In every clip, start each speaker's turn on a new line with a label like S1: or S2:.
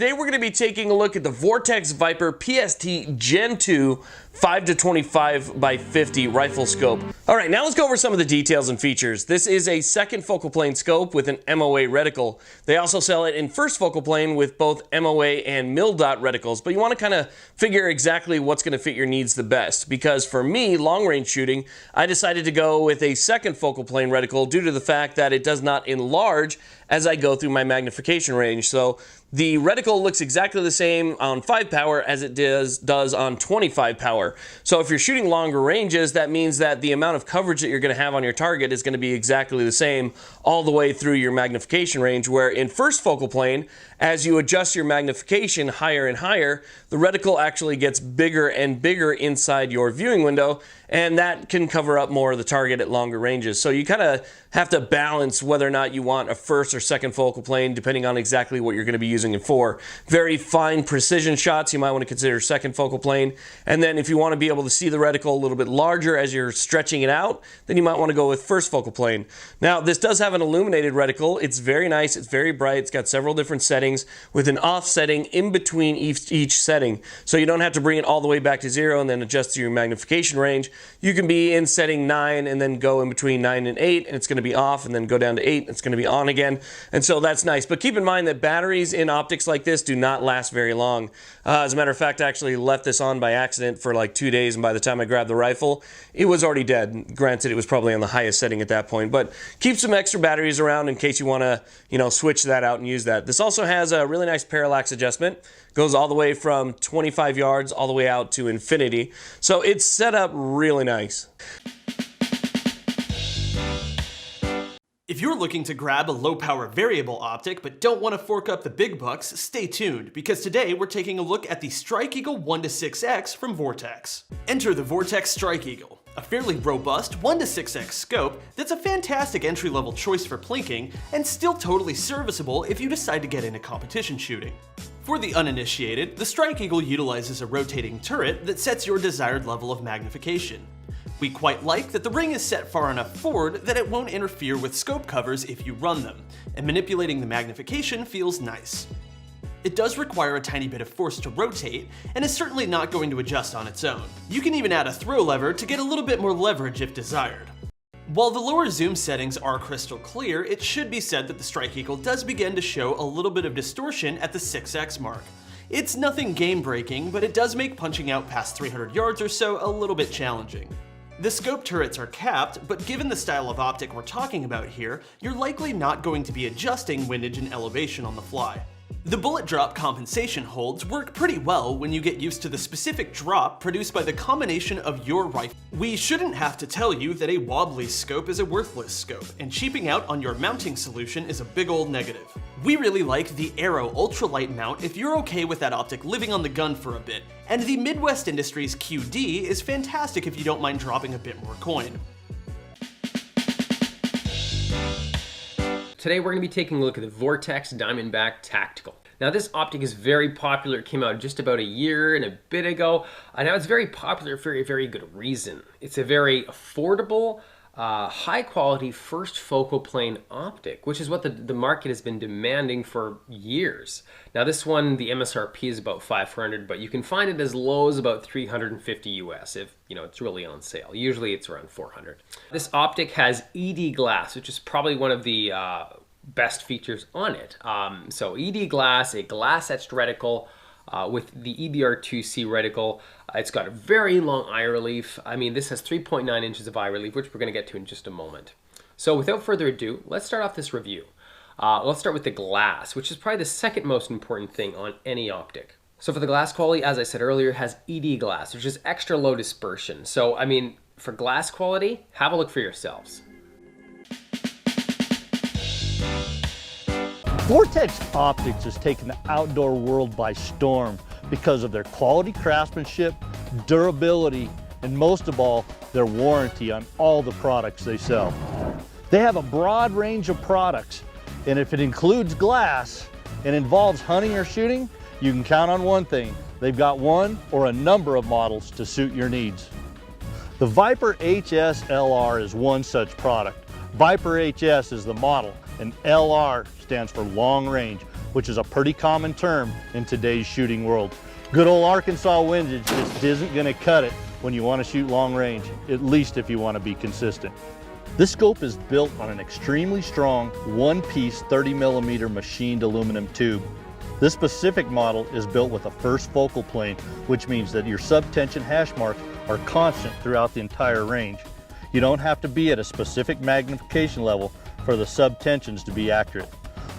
S1: today we're going to be taking a look at the Vortex Viper PST Gen 2 5-25 by 50 rifle scope. All right, now let's go over some of the details and features. This is a second focal plane scope with an MOA reticle. They also sell it in first focal plane with both MOA and mil dot reticles, but you want to kind of figure exactly what's going to fit your needs the best. Because for me, long range shooting, I decided to go with a second focal plane reticle due to the fact that it does not enlarge as I go through my magnification range. So the reticle looks exactly the same on 5 power as it does on 25 power. So if you're shooting longer ranges, that means that the amount of coverage that you're going to have on your target is going to be exactly the same all the way through your magnification range, where in first focal plane, as you adjust your magnification higher and higher, the reticle actually gets bigger and bigger inside your viewing window, and that can cover up more of the target at longer ranges. So you kind of have to balance whether or not you want a first or second focal plane depending on exactly what you're going to be using it for. Very fine precision shots, you might want to consider second focal plane. And then if you want to be able to see the reticle a little bit larger as you're stretching it out, then you might want to go with first focal plane. Now, this does have an illuminated reticle. It's very nice, it's very bright, it's got several different settings with an off setting in between each setting. So you don't have to bring it all the way back to 0 and then adjust to your magnification range. You can be in setting 9 and then go in between 9 and 8, and it's going to be off, and then go down to 8, and it's going to be on again. And so that's nice. But keep in mind that batteries in optics like this do not last very long. As a matter of fact, I actually left this on by accident for like 2 days, and by the time I grabbed the rifle, it was already dead. Granted, it was probably on the highest setting at that point, but keep some extra batteries around in case you want to, switch that out and use that. This also has a really nice parallax adjustment. Goes all the way from 25 yards all the way out to infinity. So it's set up really nice.
S2: If you're looking to grab a low-power variable optic but don't want to fork up the big bucks, stay tuned, because today we're taking a look at the Strike Eagle 1-6X from Vortex. Enter the Vortex Strike Eagle, a fairly robust 1-6X scope that's a fantastic entry-level choice for plinking and still totally serviceable if you decide to get into competition shooting. For the uninitiated, the Strike Eagle utilizes a rotating turret that sets your desired level of magnification. We quite like that the ring is set far enough forward that it won't interfere with scope covers if you run them, and manipulating the magnification feels nice. It does require a tiny bit of force to rotate, and is certainly not going to adjust on its own. You can even add a throw lever to get a little bit more leverage if desired. While the lower zoom settings are crystal clear, it should be said that the Strike Eagle does begin to show a little bit of distortion at the 6x mark. It's nothing game-breaking, but it does make punching out past 300 yards or so a little bit challenging. The scope turrets are capped, but given the style of optic we're talking about here, you're likely not going to be adjusting windage and elevation on the fly. The bullet drop compensation holds work pretty well when you get used to the specific drop produced by the combination of your rifle. We shouldn't have to tell you that a wobbly scope is a worthless scope, and cheaping out on your mounting solution is a big old negative. We really like the Arrow ultralight mount if you're okay with that optic living on the gun for a bit, and the Midwest Industries QD is fantastic if you don't mind dropping a bit more coin.
S3: Today we're going to be taking a look at the Vortex Diamondback Tactical. Now this optic is very popular. It came out just about a year and a bit ago. Now it's very popular for a very good reason. It's a very affordable, high quality first focal plane optic, which is what the market has been demanding for years. Now this one, the MSRP is about $500, but you can find it as low as about $350 US if it's really on sale. Usually it's around $400. This optic has ED glass, which is probably one of the best features on it. So ED glass, a glass etched reticle, with the EBR2C reticle. It's got a very long eye relief. I mean, this has 3.9 inches of eye relief, which we're going to get to in just a moment. So without further ado, let's start off this review. Let's start with the glass, which is probably the second most important thing on any optic. So for the glass quality, as I said earlier, it has ED glass, which is extra low dispersion. So, I mean, for glass quality, have a look for yourselves.
S4: Vortex Optics has taken the outdoor world by storm because of their quality craftsmanship, durability, and most of all, their warranty on all the products they sell. They have a broad range of products, and if it includes glass and involves hunting or shooting, you can count on one thing. They've got one or a number of models to suit your needs. The Viper HS LR is one such product. Viper HS is the model, and LR stands for long range. which is a pretty common term in today's shooting world. Good old Arkansas windage just isn't going to cut it when you want to shoot long range, at least if you want to be consistent. This scope is built on an extremely strong one-piece 30mm machined aluminum tube. This specific model is built with a first focal plane, which means that your subtension hash marks are constant throughout the entire range. You don't have to be at a specific magnification level for the subtensions to be accurate.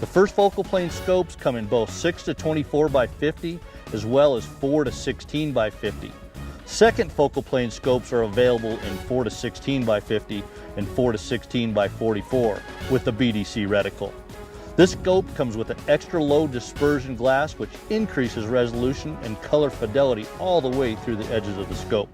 S4: The first focal plane scopes come in both 6 to 24 by 50 as well as 4 to 16 by 50. Second focal plane scopes are available in 4 to 16 by 50 and 4 to 16 by 44 with the BDC reticle. This scope comes with an extra low dispersion glass which increases resolution and color fidelity all the way through the edges of the scope.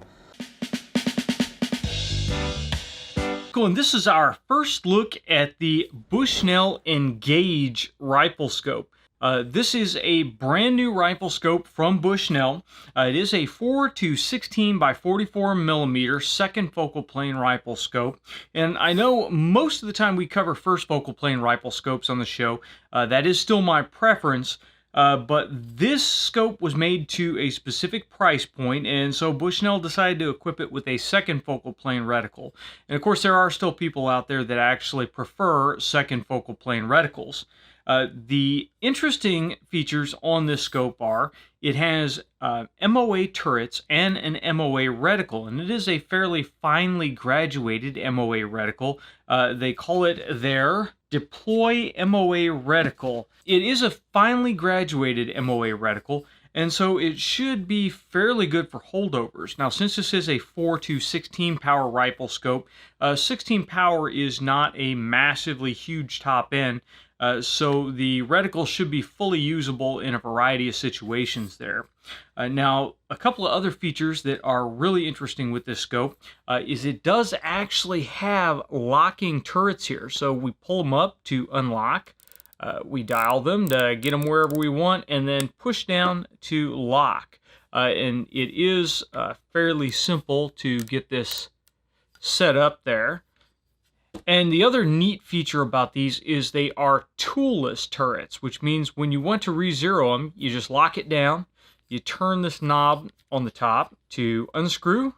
S5: Cool, and this is our first look at the Bushnell Engage Riflescope. This is a brand new Riflescope from Bushnell. It is a 4 to 16 by 44 millimeter second focal plane Riflescope. And I know most of the time we cover first focal plane Riflescopes on the show. That is still my preference. But this scope was made to a specific price point, and so Bushnell decided to equip it with a second focal plane reticle. And of course, there are still people out there that actually prefer second focal plane reticles. The interesting features on this scope are it has MOA turrets and an MOA reticle, and it is a fairly finely graduated MOA reticle. They call it their Deploy MOA reticle. It is a finely graduated MOA reticle, and so it should be fairly good for holdovers. Now, since this is a 4 to 16 power rifle scope, 16 power is not a massively huge top end, so the reticle should be fully usable in a variety of situations there. Now, a couple of other features that are really interesting with this scope is it does actually have locking turrets here. So we pull them up to unlock, we dial them to get them wherever we want, and then push down to lock. And it is fairly simple to get this set up there. And the other neat feature about these is they are toolless turrets, which means when you want to re-zero them, you just lock it down, you turn this knob on the top to unscrew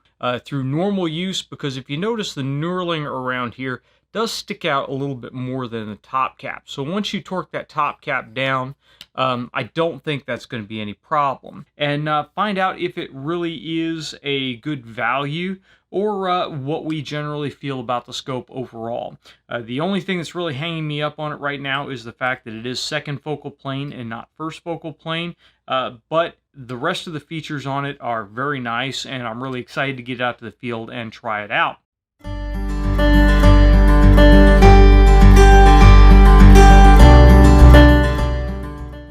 S5: through normal use, because if you notice the knurling around here does stick out a little bit more than the top cap. So once you torque that top cap down, I don't think that's going to be any problem. And find out if it really is a good value or what we generally feel about the scope overall. The only thing that's really hanging me up on it right now is the fact that it is second focal plane and not first focal plane, but the rest of the features on it are very nice, and I'm really excited to get out to the field and try it out.